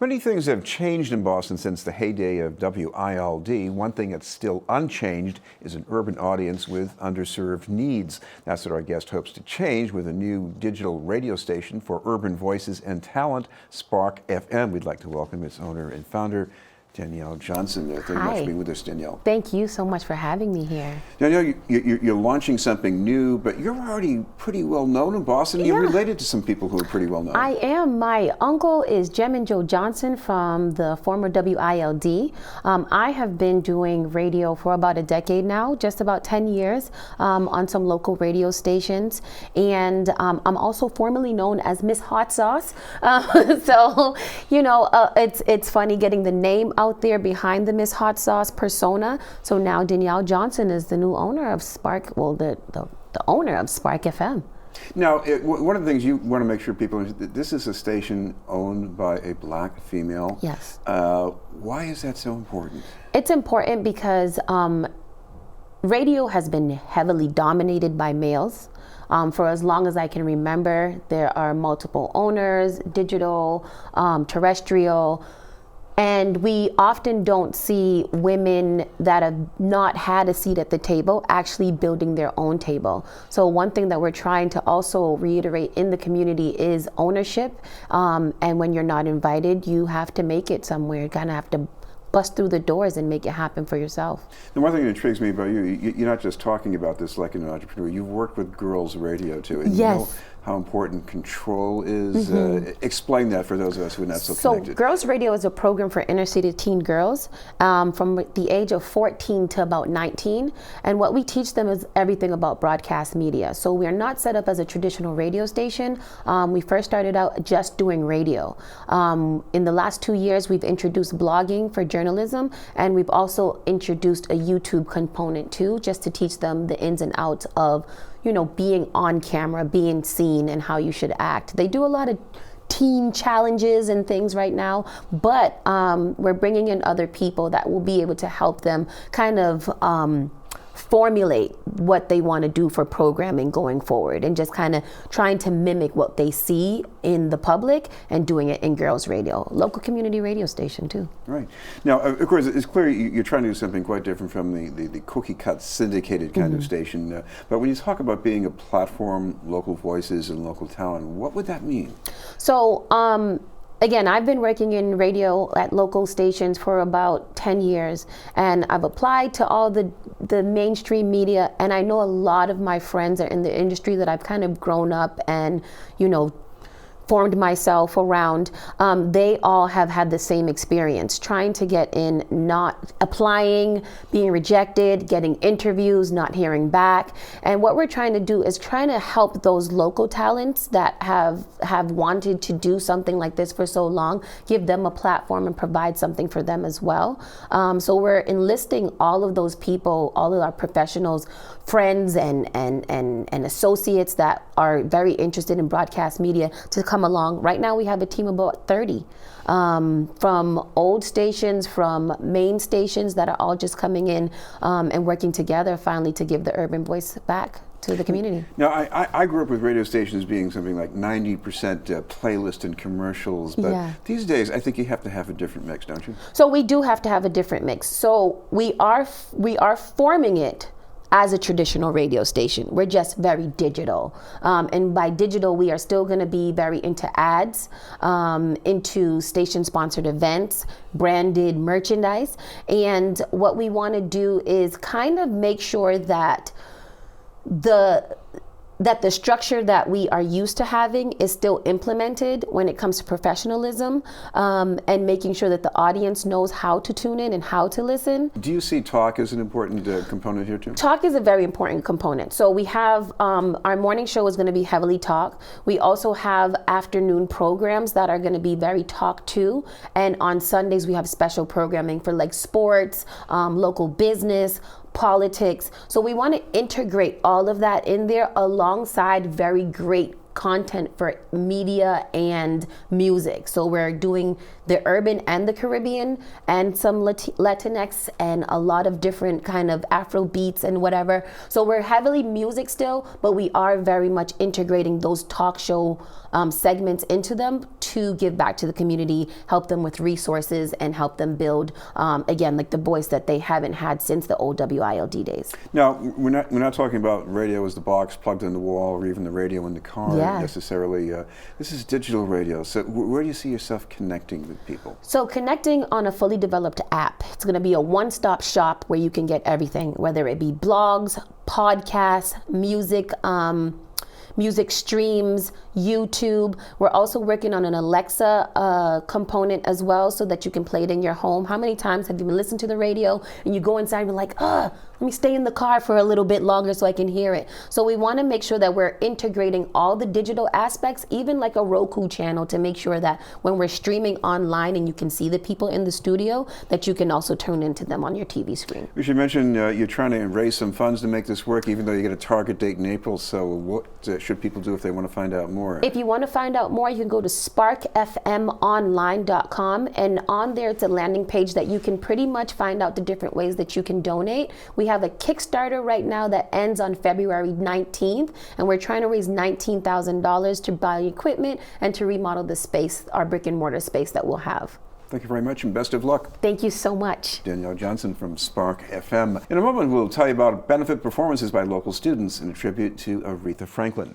Many things have changed in Boston since the heyday of WILD. One thing that's still unchanged is an urban audience with underserved needs. That's what our guest hopes to change with a new digital radio station for urban voices and talent, Spark FM. We'd like to welcome its owner and founder, Danielle Johnson. Thank you much for being with us, Danielle. Thank you so much for having me here. Danielle, you're launching something new, but you're already pretty well known in Boston. You're related to some people who are pretty well known. I am. My uncle is Danielle Johnson from the former WILD. I have been doing radio for about a decade now, just about 10 years on some local radio stations. And I'm also formerly known as Miss Hot Sauce. So, you know, it's funny getting the name out there behind the Miss Hot Sauce persona. So now Danielle Johnson is the new owner of Spark, well, the owner of Spark FM. Now, one of the things you want to make sure people understand, this is a station owned by a black female. Yes. Why is that so important? It's important because radio has been heavily dominated by males. For as long as I can remember, there are multiple owners, digital, terrestrial, and we often don't see women that have not had a seat at the table actually building their own table. So one thing that we're trying to also reiterate in the community is ownership. And when you're not invited, you have to make it somewhere. You kind of have to bust through the doors and make it happen for yourself. The one thing that intrigues me about you're not just talking about this like an entrepreneur. You've worked with girls radio too. And yes. You know how important control is. Explain that for those of us who are not so connected. So Girls Radio is a program for inner city teen girls from the age of 14 to about 19. And what we teach them is everything about broadcast media. So we're not set up as a traditional radio station. We first started out just doing radio. In the last 2 years, we've introduced blogging for journalism, and we've also introduced a YouTube component too, just to teach them the ins and outs of, you know, being on camera, being seen, and how you should act. They do a lot of teen challenges and things right now, but we're bringing in other people that will be able to help them kind of formulate what they want to do for programming going forward, and just kind of trying to mimic what they see in the public and doing it in Girls Radio, local community radio station too. Right. Now, of course, it's clear you're trying to do something quite different from the cookie cut syndicated kind of station. But when you talk about being a platform, local voices and local talent, what would that mean? So, again, I've been working in radio at local stations for about 10 years, and I've applied to all the mainstream media, and I know a lot of my friends are in the industry that I've kind of grown up and, you know, formed myself around. They all have had the same experience, trying to get in, not applying, being rejected, getting interviews, not hearing back. And what we're trying to do is trying to help those local talents that have wanted to do something like this for so long, give them a platform and provide something for them as well. So we're enlisting all of those people, all of our professionals, friends and associates that are very interested in broadcast media to come along. Right now we have a team of about 30 from old stations, from main stations that are all just coming in and working together finally to give the urban voice back to the community. Now, I grew up with radio stations being something like 90% playlist and commercials, but these days I think you have to have a different mix, don't you? So we do have to have a different mix. So we are forming it as a traditional radio station. We're just very digital. And by digital, we are still gonna be very into ads, into station-sponsored events, branded merchandise. And what we wanna do is kind of make sure that the structure that we are used to having is still implemented when it comes to professionalism, and making sure that the audience knows how to tune in and how to listen. Do you see talk as an important component here too? Talk is a very important component. So we have, our morning show is gonna be heavily talk. We also have afternoon programs that are gonna be very talk too. And on Sundays we have special programming for like sports, local business, politics. So we want to integrate all of that in there alongside very great content for media and music. So we're doing the urban and the Caribbean and some Latinx and a lot of different kind of Afro beats and whatever. So we're heavily music still, but we are very much integrating those talk show segments into them to give back to the community, help them with resources, and help them build, again, like the voice that they haven't had since the old WILD days. Now, we're not talking about radio as the box plugged in the wall or even the radio in the car necessarily. This is digital radio. So where do you see yourself connecting with people? So connecting on a fully developed app. It's going to be a one-stop shop where you can get everything, whether it be blogs, podcasts, music streams, YouTube. We're also working on an Alexa component as well, so that you can play it in your home. How many times have you been listening to the radio and you go inside and you're like, let me stay in the car for a little bit longer so I can hear it. So we want to make sure that we're integrating all the digital aspects, even like a Roku channel, to make sure that when we're streaming online and you can see the people in the studio, that you can also tune into them on your TV screen. We should mention you're trying to raise some funds to make this work, even though you get a target date in April. So what should people do if they want to find out more? If you want to find out more, you can go to sparkfmonline.com, and on there it's a landing page that you can pretty much find out the different ways that you can donate. We have a Kickstarter right now that ends on February 19th, and we're trying to raise $19,000 to buy equipment and to remodel the space, our brick and mortar space that we'll have. Thank you very much and best of luck. Thank you so much. Danielle Johnson from Spark FM. In a moment, we'll tell you about benefit performances by local students in a tribute to Aretha Franklin.